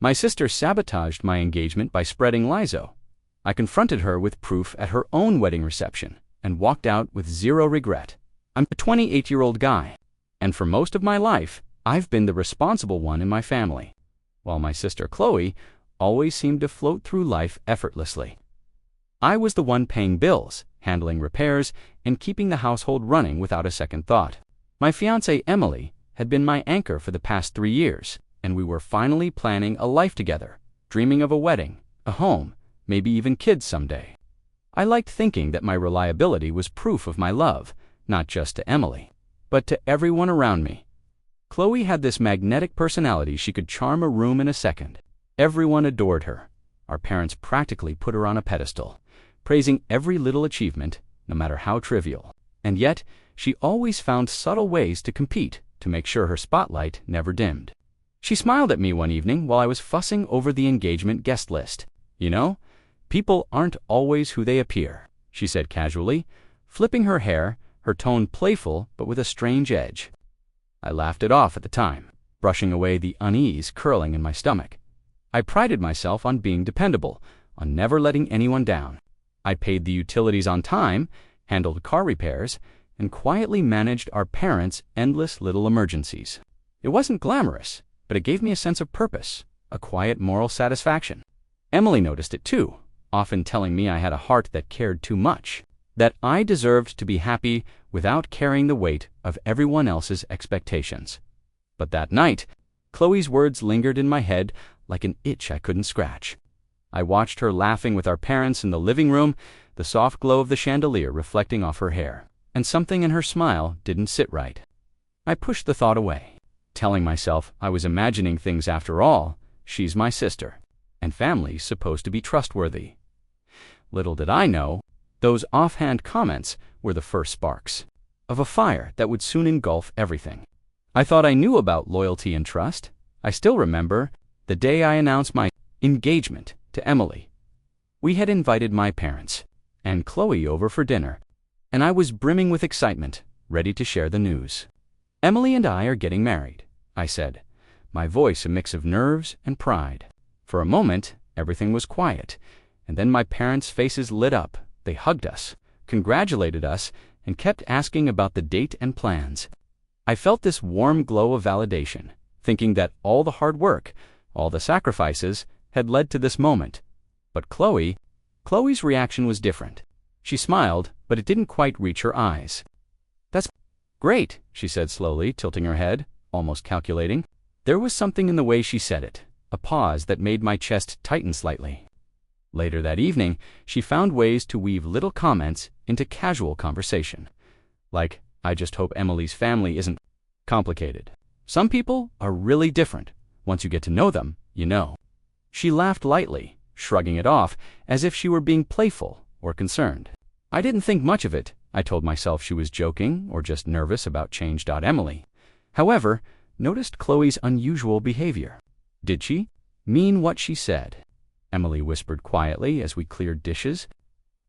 My sister sabotaged my engagement by spreading lies. I confronted her with proof at her own wedding reception and walked out with zero regret. I'm a 28-year-old guy, and for most of my life, I've been the responsible one in my family, while my sister Chloe always seemed to float through life effortlessly. I was the one paying bills, handling repairs, and keeping the household running without a second thought. My fiancée Emily had been my anchor for the past 3 years, and we were finally planning a life together, dreaming of a wedding, a home, maybe even kids someday. I liked thinking that my reliability was proof of my love, not just to Emily, but to everyone around me. Chloe had this magnetic personality. She could charm a room in a second. Everyone adored her. Our parents practically put her on a pedestal, praising every little achievement, no matter how trivial. And yet, she always found subtle ways to compete to make sure her spotlight never dimmed. She smiled at me one evening while I was fussing over the engagement guest list. "You know, people aren't always who they appear," she said casually, flipping her hair, her tone playful but with a strange edge. I laughed it off at the time, brushing away the unease curling in my stomach. I prided myself on being dependable, on never letting anyone down. I paid the utilities on time, handled car repairs, and quietly managed our parents' endless little emergencies. It wasn't glamorous, but it gave me a sense of purpose, a quiet moral satisfaction. Emily noticed it too, often telling me I had a heart that cared too much, that I deserved to be happy without carrying the weight of everyone else's expectations. But that night, Chloe's words lingered in my head like an itch I couldn't scratch. I watched her laughing with our parents in the living room, the soft glow of the chandelier reflecting off her hair, and something in her smile didn't sit right. I pushed the thought away, telling myself I was imagining things. After all, she's my sister, and family's supposed to be trustworthy. Little did I know, those offhand comments were the first sparks of a fire that would soon engulf everything. I thought I knew about loyalty and trust. I still remember the day I announced my engagement to Emily. We had invited my parents and Chloe over for dinner, and I was brimming with excitement, ready to share the news. "Emily and I are getting married," I said, my voice a mix of nerves and pride. For a moment, everything was quiet, and then my parents' faces lit up. They hugged us, congratulated us, and kept asking about the date and plans. I felt this warm glow of validation, thinking that all the hard work, all the sacrifices, had led to this moment. But Chloe's reaction was different. She smiled, but it didn't quite reach her eyes. "That's great," she said slowly, tilting her head, almost calculating. There was something in the way she said it, a pause that made my chest tighten slightly. Later that evening, she found ways to weave little comments into casual conversation. Like, "I just hope Emily's family isn't complicated. Some people are really different. Once you get to know them, you know." She laughed lightly, shrugging it off as if she were being playful or concerned. I didn't think much of it. I told myself she was joking or just nervous about change. Emily, however, noticed Chloe's unusual behavior. "Did she mean what she said?" Emily whispered quietly as we cleared dishes.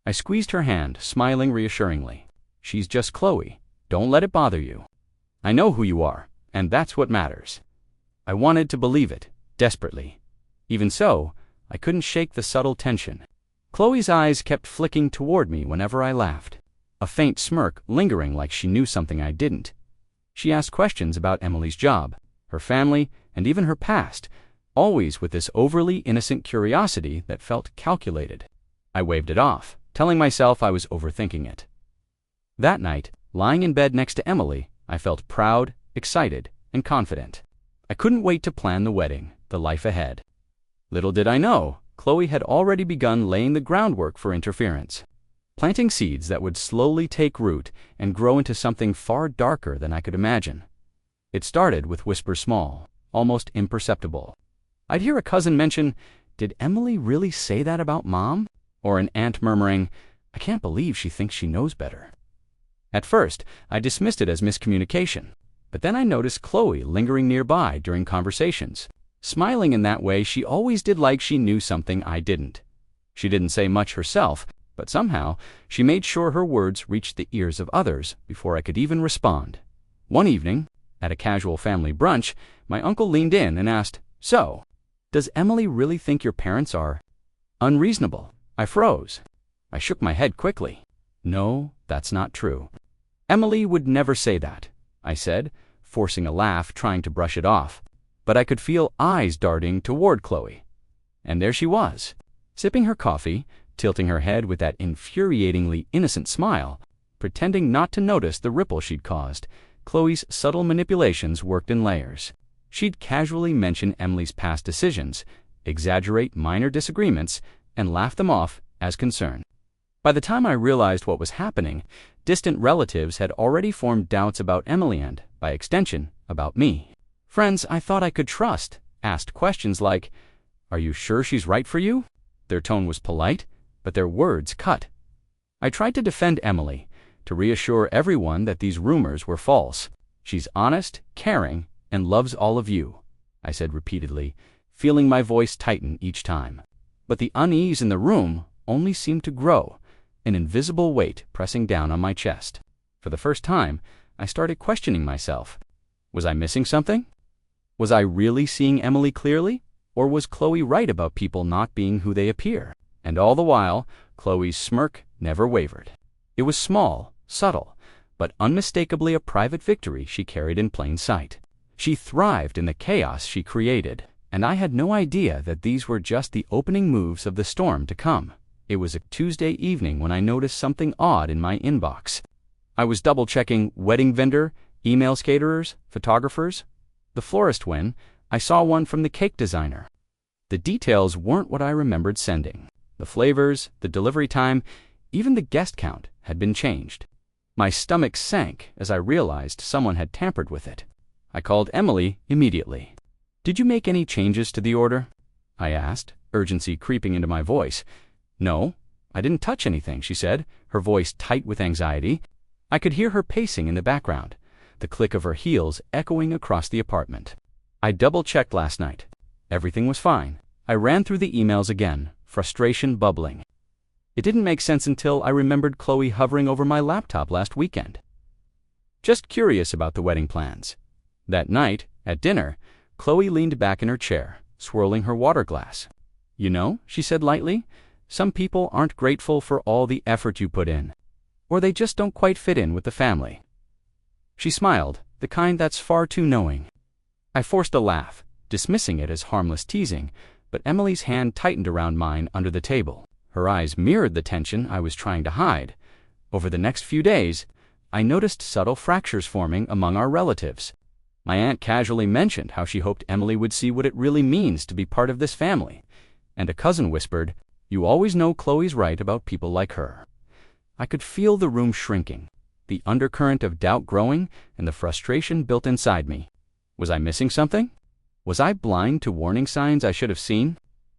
I squeezed her hand, smiling reassuringly. "She's just Chloe. Don't let it bother you. I know who you are, and that's what matters." I wanted to believe it, desperately. Even so, I couldn't shake the subtle tension. Chloe's eyes kept flicking toward me whenever I laughed, a faint smirk lingering like she knew something I didn't. She asked questions about Emily's job, her family, and even her past, always with this overly innocent curiosity that felt calculated. I waved it off, telling myself I was overthinking it. That night, lying in bed next to Emily, I felt proud, excited, and confident. I couldn't wait to plan the wedding, the life ahead. Little did I know, Chloe had already begun laying the groundwork for interference, planting seeds that would slowly take root and grow into something far darker than I could imagine. It started with whispers small, almost imperceptible. I'd hear a cousin mention, "Did Emily really say that about Mom?" Or an aunt murmuring, "I can't believe she thinks she knows better." At first, I dismissed it as miscommunication, but then I noticed Chloe lingering nearby during conversations, smiling in that way she always did, like she knew something I didn't. She didn't say much herself, but somehow she made sure her words reached the ears of others before I could even respond. One evening, at a casual family brunch, my uncle leaned in and asked, "So, Does Emily really think your parents are unreasonable? I froze. I shook my head quickly. No, that's not true. Emily would never say that, I said, forcing a laugh, trying to brush it off. But I could feel eyes darting toward Chloe. And there she was, sipping her coffee, tilting her head with that infuriatingly innocent smile, pretending not to notice the ripple she'd caused. Chloe's subtle manipulations worked in layers. She'd casually mention Emily's past decisions, exaggerate minor disagreements, and laugh them off as concern. By the time I realized what was happening, distant relatives had already formed doubts about Emily and, by extension, about me. Friends I thought I could trust asked questions like, "Are you sure she's right for you?" Their tone was polite, but their words cut. I tried to defend Emily, to reassure everyone that these rumors were false. "She's honest, caring, and loves all of you," I said repeatedly, feeling my voice tighten each time. But the unease in the room only seemed to grow, an invisible weight pressing down on my chest. For the first time, I started questioning myself. Was I missing something? Was I really seeing Emily clearly? Or was Chloe right about people not being who they appear? And all the while, Chloe's smirk never wavered. It was small, subtle, but unmistakably a private victory she carried in plain sight. She thrived in the chaos she created, and I had no idea that these were just the opening moves of the storm to come. It was a Tuesday evening when I noticed something odd in my inbox. I was double-checking wedding vendor, email caterers, photographers. The florist when I saw one from the cake designer. The details weren't what I remembered sending. The flavors, the delivery time, even the guest count had been changed. My stomach sank as I realized someone had tampered with it. I called Emily immediately. "Did you make any changes to the order?" I asked, urgency creeping into my voice. "No, I didn't touch anything," she said, her voice tight with anxiety. I could hear her pacing in the background, the click of her heels echoing across the apartment. I double-checked last night. Everything was fine. I ran through the emails again, frustration bubbling. It didn't make sense until I remembered Chloe hovering over my laptop last weekend. Just curious about the wedding plans. That night, at dinner, Chloe leaned back in her chair, swirling her water glass. "You know," she said lightly, "some people aren't grateful for all the effort you put in. Or they just don't quite fit in with the family." She smiled, the kind that's far too knowing. I forced a laugh, dismissing it as harmless teasing, but Emily's hand tightened around mine under the table. Her eyes mirrored the tension I was trying to hide. Over the next few days, I noticed subtle fractures forming among our relatives. My aunt casually mentioned how she hoped Emily would see what it really means to be part of this family, and a cousin whispered, "You always know Chloe's right about people like her." I could feel the room shrinking, the undercurrent of doubt growing, and the frustration built inside me. Was I missing something? Was I blind to warning signs I should have seen?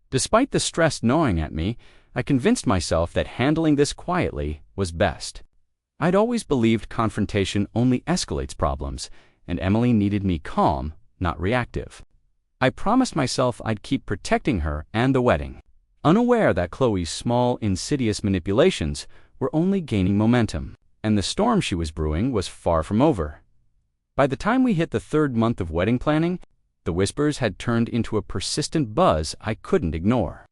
Despite the stress gnawing at me, I convinced myself that handling this quietly was best. I'd always believed confrontation only escalates problems, and Emily needed me calm, not reactive. I promised myself I'd keep protecting her and the wedding, unaware that Chloe's small, insidious manipulations were only gaining momentum, and the storm she was brewing was far from over. By the time we hit the third month of wedding planning, the whispers had turned into a persistent buzz I couldn't ignore.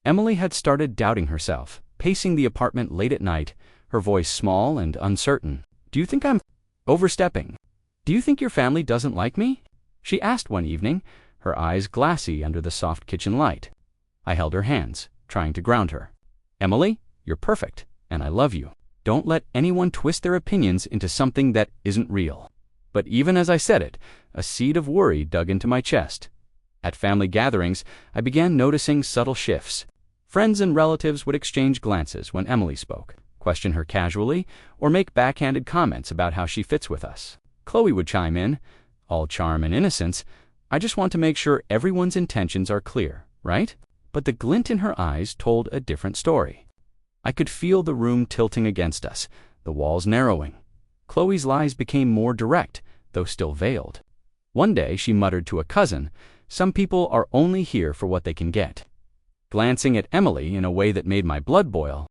Emily had started doubting herself, pacing the apartment late at night, her voice small and uncertain. "Do you think I'm overstepping? Do you think your family doesn't like me?" she asked one evening, her eyes glassy under the soft kitchen light. I held her hands, trying to ground her. "Emily, you're perfect, and I love you. Don't let anyone twist their opinions into something that isn't real." But even as I said it, a seed of worry dug into my chest. At family gatherings, I began noticing subtle shifts. Friends and relatives would exchange glances when Emily spoke, question her casually, or make backhanded comments about how she fits with us. Chloe would chime in, all charm and innocence, "I just want to make sure everyone's intentions are clear, right?" But the glint in her eyes told a different story. I could feel the room tilting against us, the walls narrowing. Chloe's lies became more direct, though still veiled. One day she muttered to a cousin, "Some people are only here for what they can get." Glancing at Emily in a way that made my blood boil,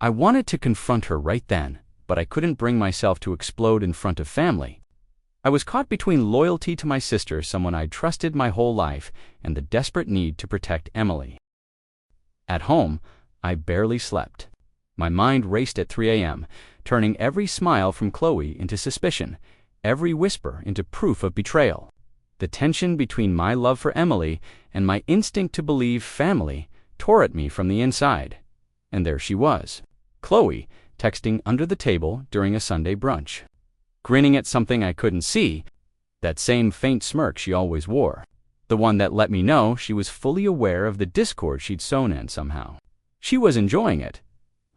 I wanted to confront her right then, but I couldn't bring myself to explode in front of family. I was caught between loyalty to my sister, someone I'd trusted my whole life, and the desperate need to protect Emily. At home, I barely slept. My mind raced at 3 a.m., turning every smile from Chloe into suspicion, every whisper into proof of betrayal. The tension between my love for Emily and my instinct to believe family tore at me from the inside. And there she was, Chloe, texting under the table during a Sunday brunch, grinning at something I couldn't see, that same faint smirk she always wore, the one that let me know she was fully aware of the discord she'd sown in somehow. She was enjoying it.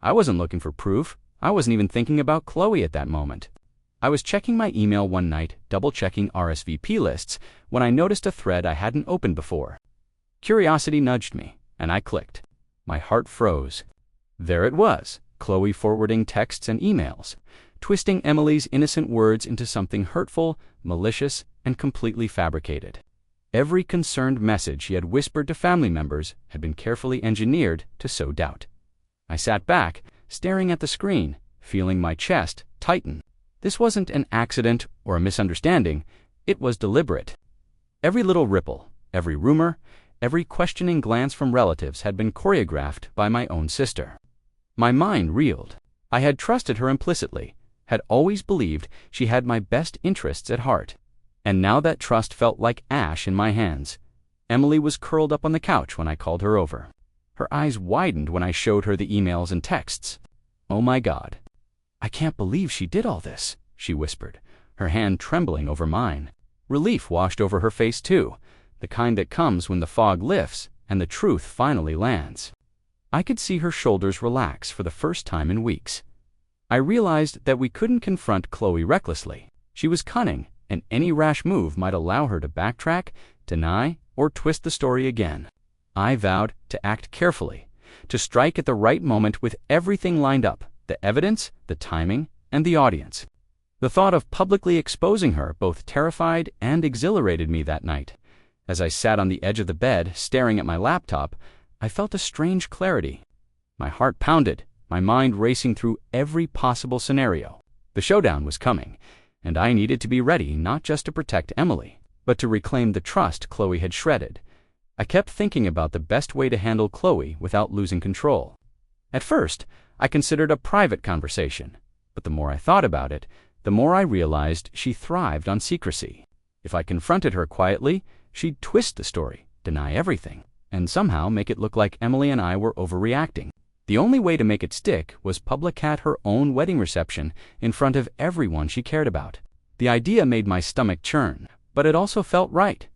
I wasn't looking for proof. I wasn't even thinking about Chloe at that moment. I was checking my email one night, double-checking RSVP lists, when I noticed a thread I hadn't opened before. Curiosity nudged me, and I clicked. My heart froze. There it was, Chloe forwarding texts and emails, twisting Emily's innocent words into something hurtful, malicious, and completely fabricated. Every concerned message she had whispered to family members had been carefully engineered to sow doubt. I sat back, staring at the screen, feeling my chest tighten. This wasn't an accident or a misunderstanding, it was deliberate. Every little ripple, every rumor, every questioning glance from relatives had been choreographed by my own sister. My mind reeled. I had trusted her implicitly, had always believed she had my best interests at heart. And now that trust felt like ash in my hands. Emily was curled up on the couch when I called her over. Her eyes widened when I showed her the emails and texts. Oh my God. I can't believe she did all this, she whispered, her hand trembling over mine. Relief washed over her face too, the kind that comes when the fog lifts and the truth finally lands. I could see her shoulders relax for the first time in weeks. I realized that we couldn't confront Chloe recklessly. She was cunning, and any rash move might allow her to backtrack, deny, or twist the story again. I vowed to act carefully, to strike at the right moment with everything lined up, the evidence, the timing, and the audience. The thought of publicly exposing her both terrified and exhilarated me that night. As I sat on the edge of the bed, staring at my laptop, I felt a strange clarity. My heart pounded, my mind racing through every possible scenario. The showdown was coming, and I needed to be ready not just to protect Emily, but to reclaim the trust Chloe had shredded. I kept thinking about the best way to handle Chloe without losing control. At first, I considered a private conversation, but the more I thought about it, the more I realized she thrived on secrecy. If I confronted her quietly, she'd twist the story, deny everything, and somehow make it look like Emily and I were overreacting. The only way to make it stick was publicate her own wedding reception in front of everyone she cared about. The idea made my stomach churn, but it also felt right.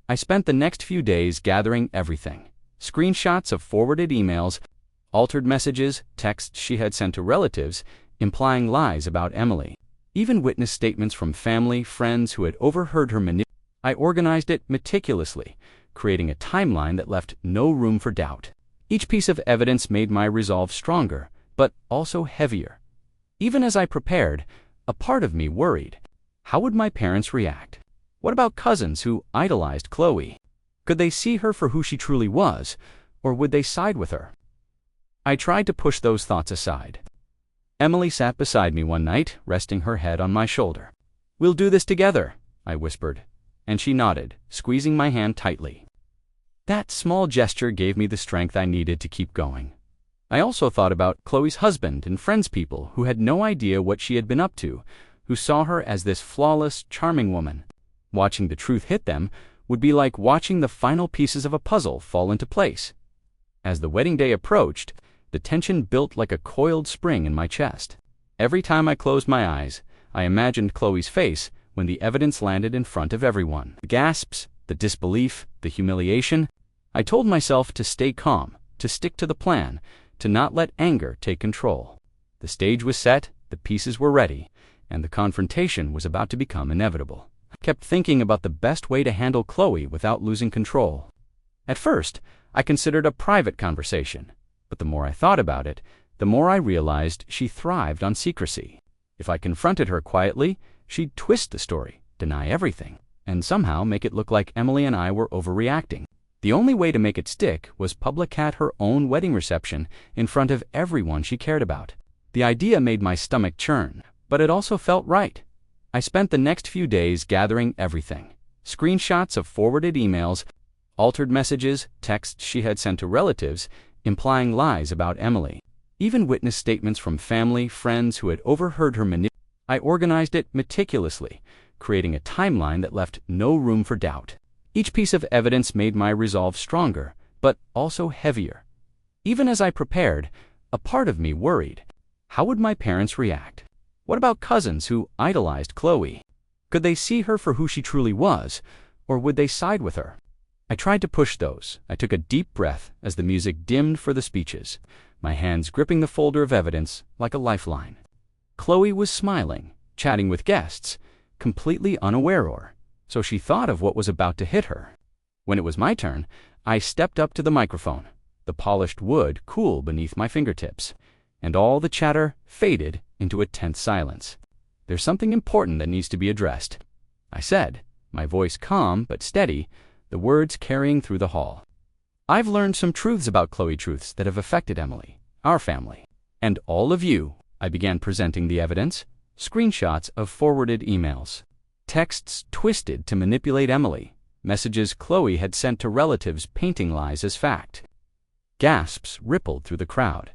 I spent the next few days gathering everything. Screenshots of forwarded emails, altered messages, texts she had sent to relatives, implying lies about Emily. Even witness statements from family, friends who had overheard her manipulate. I organized it meticulously, creating a timeline that left no room for doubt. Each piece of evidence made my resolve stronger, but also heavier. Even as I prepared, a part of me worried. How would my parents react? What about cousins who idolized Chloe? Could they see her for who she truly was, or would they side with her? I tried to push those thoughts aside. Emily sat beside me one night, resting her head on my shoulder. "We'll do this together," I whispered, and she nodded, squeezing my hand tightly. That small gesture gave me the strength I needed to keep going. I also thought about Chloe's husband and friends, people who had no idea what she had been up to, who saw her as this flawless, charming woman. Watching the truth hit them would be like watching the final pieces of a puzzle fall into place. As the wedding day approached, the tension built like a coiled spring in my chest. Every time I closed my eyes, I imagined Chloe's face when the evidence landed in front of everyone. The gasps, the disbelief, the humiliation. I told myself to stay calm, to stick to the plan, to not let anger take control. The stage was set, the pieces were ready, and the confrontation was about to become inevitable. I kept thinking about the best way to handle Chloe without losing control. At first, I considered a private conversation, but the more I thought about it, the more I realized she thrived on secrecy. If I confronted her quietly, she'd twist the story, deny everything, and somehow make it look like Emily and I were overreacting. The only way to make it stick was publicate her own wedding reception in front of everyone she cared about. The idea made my stomach churn, but it also felt right. I spent the next few days gathering everything: screenshots of forwarded emails, altered messages, texts she had sent to relatives implying lies about Emily, even witness statements from family, friends who had overheard her manipulation. I organized it meticulously, creating a timeline that left no room for doubt. Each piece of evidence made my resolve stronger, but also heavier. Even as I prepared, a part of me worried. How would my parents react? What about cousins who idolized Chloe? Could they see her for who she truly was, or would they side with her? I tried to push those. I took a deep breath as the music dimmed for the speeches, my hands gripping the folder of evidence like a lifeline. Chloe was smiling, chatting with guests, completely unaware or so she thought of what was about to hit her. When it was my turn, I stepped up to the microphone, the polished wood cool beneath my fingertips, and all the chatter faded into a tense silence. "There's something important that needs to be addressed," I said, my voice calm but steady, the words carrying through the hall. "I've learned some truths about Chloe, truths that have affected Emily, our family, and all of you." I began presenting the evidence: screenshots of forwarded emails, texts twisted to manipulate Emily, messages Chloe had sent to relatives painting lies as fact. Gasps rippled through the crowd.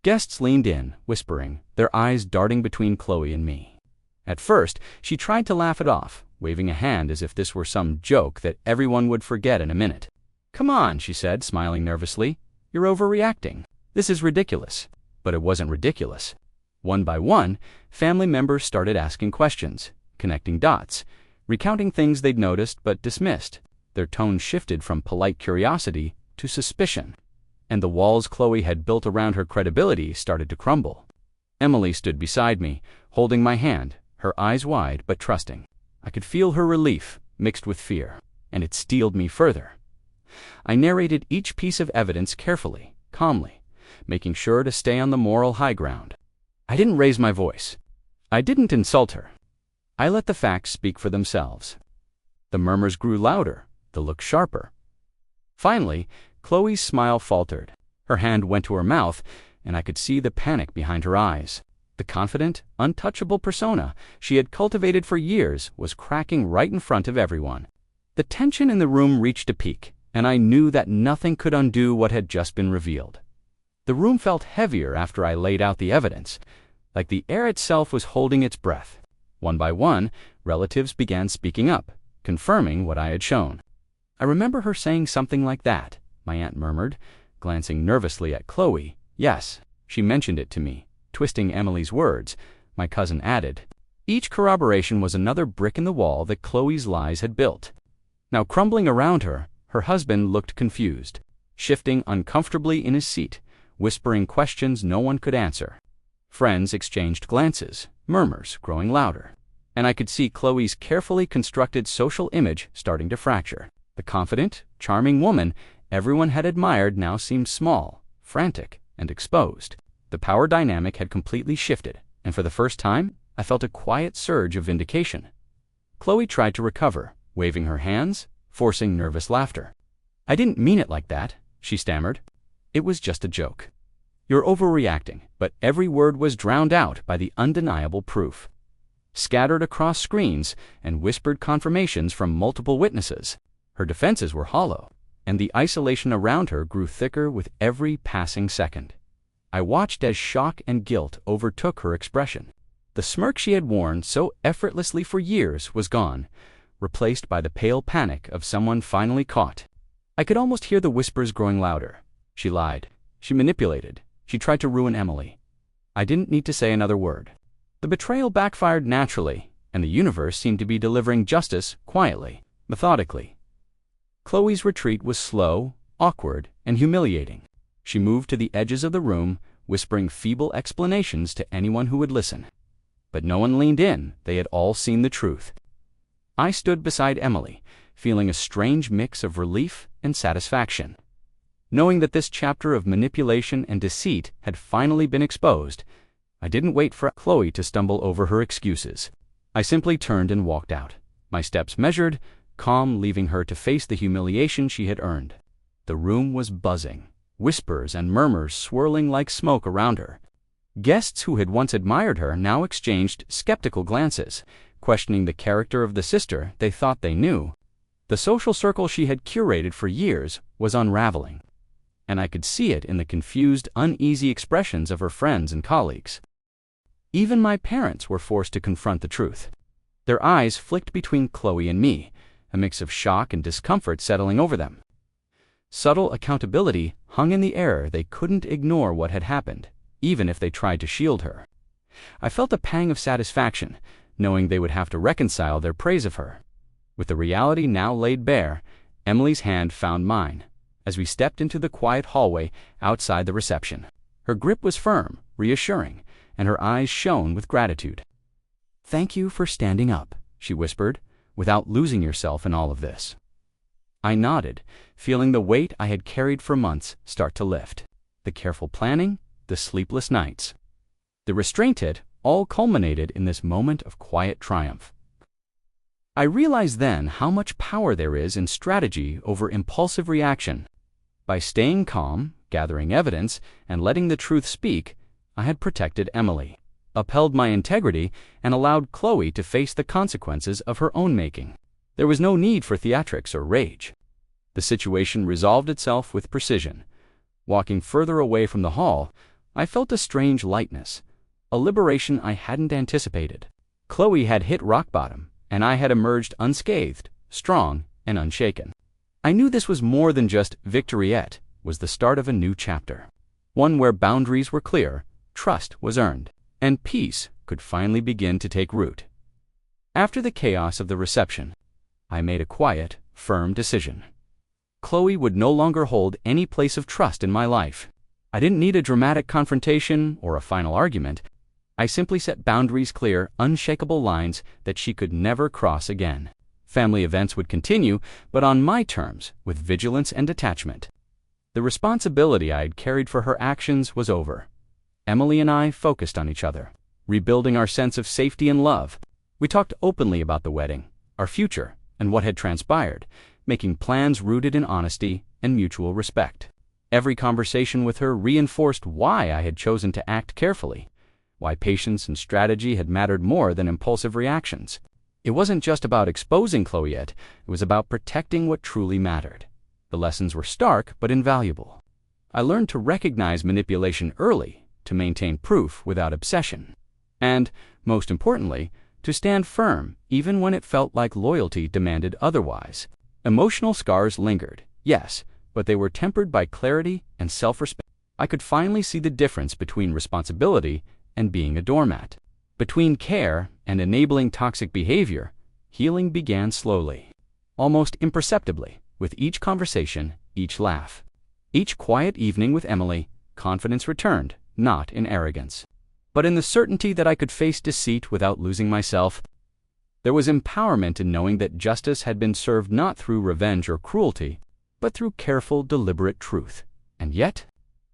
Guests leaned in, whispering, their eyes darting between Chloe and me. At first, she tried to laugh it off, waving a hand as if this were some joke that everyone would forget in a minute. "Come on," she said, smiling nervously. "You're overreacting. This is ridiculous." But it wasn't ridiculous. One by one, family members started asking questions, connecting dots, recounting things they'd noticed but dismissed. Their tone shifted from polite curiosity to suspicion, and the walls Chloe had built around her credibility started to crumble. Emily stood beside me, holding my hand, her eyes wide but trusting. I could feel her relief, mixed with fear, and it steeled me further. I narrated each piece of evidence carefully, calmly, making sure to stay on the moral high ground. I didn't raise my voice. I didn't insult her. I let the facts speak for themselves. The murmurs grew louder, the look sharper. Finally, Chloe's smile faltered. Her hand went to her mouth, and I could see the panic behind her eyes. The confident, untouchable persona she had cultivated for years was cracking right in front of everyone. The tension in the room reached a peak, and I knew that nothing could undo what had just been revealed. The room felt heavier after I laid out the evidence, like the air itself was holding its breath. One by one, relatives began speaking up, confirming what I had shown. "I remember her saying something like that," my aunt murmured, glancing nervously at Chloe. "Yes, she mentioned it to me," twisting Emily's words. My cousin added. Each corroboration was another brick in the wall that Chloe's lies had built. Now crumbling around her, her husband looked confused, shifting uncomfortably in his seat, whispering questions no one could answer. Friends exchanged glances, murmurs growing louder, and I could see Chloe's carefully constructed social image starting to fracture. The confident, charming woman everyone had admired now seemed small, frantic, and exposed. The power dynamic had completely shifted, and for the first time, I felt a quiet surge of vindication. Chloe tried to recover, waving her hands, forcing nervous laughter. "I didn't mean it like that," she stammered. "It was just a joke." "You're overreacting," but every word was drowned out by the undeniable proof, scattered across screens and whispered confirmations from multiple witnesses. Her defenses were hollow, and the isolation around her grew thicker with every passing second. I watched as shock and guilt overtook her expression. The smirk she had worn so effortlessly for years was gone, replaced by the pale panic of someone finally caught. I could almost hear the whispers growing louder. She lied. She manipulated. She tried to ruin Emily. I didn't need to say another word. The betrayal backfired naturally, and the universe seemed to be delivering justice quietly, methodically. Chloe's retreat was slow, awkward, and humiliating. She moved to the edges of the room, whispering feeble explanations to anyone who would listen. But no one leaned in. They had all seen the truth. I stood beside Emily, feeling a strange mix of relief and satisfaction. Knowing that this chapter of manipulation and deceit had finally been exposed, I didn't wait for Chloe to stumble over her excuses. I simply turned and walked out, my steps measured, calm, leaving her to face the humiliation she had earned. The room was buzzing, whispers and murmurs swirling like smoke around her. Guests who had once admired her now exchanged skeptical glances, questioning the character of the sister they thought they knew. The social circle she had curated for years was unraveling, and I could see it in the confused, uneasy expressions of her friends and colleagues. Even my parents were forced to confront the truth. Their eyes flicked between Chloe and me, a mix of shock and discomfort settling over them. Subtle accountability hung in the air. They couldn't ignore what had happened, even if they tried to shield her. I felt a pang of satisfaction, knowing they would have to reconcile their praise of her. With the reality now laid bare, Emily's hand found mine as we stepped into the quiet hallway outside the reception. Her grip was firm, reassuring, and her eyes shone with gratitude. "Thank you for standing up," she whispered, "without losing yourself in all of this." I nodded, feeling the weight I had carried for months start to lift. The careful planning, the sleepless nights, the restraint, it all culminated in this moment of quiet triumph. I realized then how much power there is in strategy over impulsive reaction. By staying calm, gathering evidence, and letting the truth speak, I had protected Emily, upheld my integrity, and allowed Chloe to face the consequences of her own making. There was no need for theatrics or rage. The situation resolved itself with precision. Walking further away from the hall, I felt a strange lightness, a liberation I hadn't anticipated. Chloe had hit rock bottom, and I had emerged unscathed, strong, and unshaken. I knew this was more than just victory, it was the start of a new chapter. One where boundaries were clear, trust was earned, and peace could finally begin to take root. After the chaos of the reception, I made a quiet, firm decision. Chloe would no longer hold any place of trust in my life. I didn't need a dramatic confrontation or a final argument. I simply set boundaries, clear, unshakable lines that she could never cross again. Family events would continue, but on my terms, with vigilance and detachment. The responsibility I had carried for her actions was over. Emily and I focused on each other, rebuilding our sense of safety and love. We talked openly about the wedding, our future, and what had transpired, making plans rooted in honesty and mutual respect. Every conversation with her reinforced why I had chosen to act carefully, why patience and strategy had mattered more than impulsive reactions. It wasn't just about exposing Chloe, it was about protecting what truly mattered. The lessons were stark but invaluable. I learned to recognize manipulation early, to maintain proof without obsession, and, most importantly, to stand firm even when it felt like loyalty demanded otherwise. Emotional scars lingered, yes, but they were tempered by clarity and self-respect. I could finally see the difference between responsibility and being a doormat. Between care and enabling toxic behavior, healing began slowly, almost imperceptibly, with each conversation, each laugh. Each quiet evening with Emily, confidence returned, not in arrogance, but in the certainty that I could face deceit without losing myself. There was empowerment in knowing that justice had been served not through revenge or cruelty, but through careful, deliberate truth. And yet,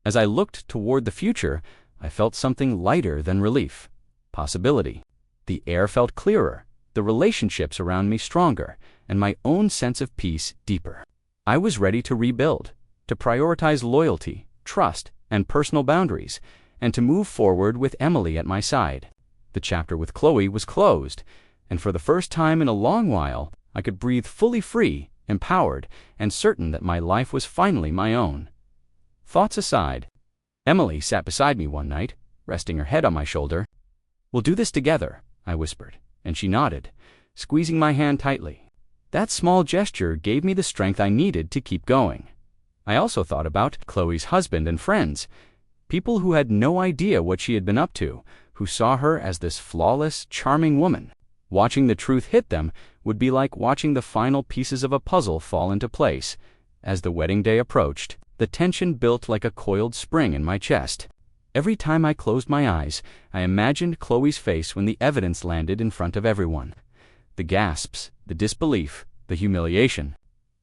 as I looked toward the future, I felt something lighter than relief. Possibility. The air felt clearer, the relationships around me stronger, and my own sense of peace deeper. I was ready to rebuild, to prioritize loyalty, trust, and personal boundaries, and to move forward with Emily at my side. The chapter with Chloe was closed, and for the first time in a long while, I could breathe fully free, empowered, and certain that my life was finally my own. Thoughts aside, Emily sat beside me one night, resting her head on my shoulder. "We'll do this together," I whispered, and she nodded, squeezing my hand tightly. That small gesture gave me the strength I needed to keep going. I also thought about Chloe's husband and friends, people who had no idea what she had been up to, who saw her as this flawless, charming woman. Watching the truth hit them would be like watching the final pieces of a puzzle fall into place. As the wedding day approached, the tension built like a coiled spring in my chest. Every time I closed my eyes, I imagined Chloe's face when the evidence landed in front of everyone. The gasps, the disbelief, the humiliation.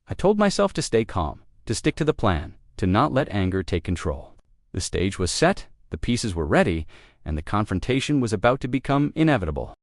I told myself to stay calm, to stick to the plan, to not let anger take control. The stage was set, the pieces were ready, and the confrontation was about to become inevitable.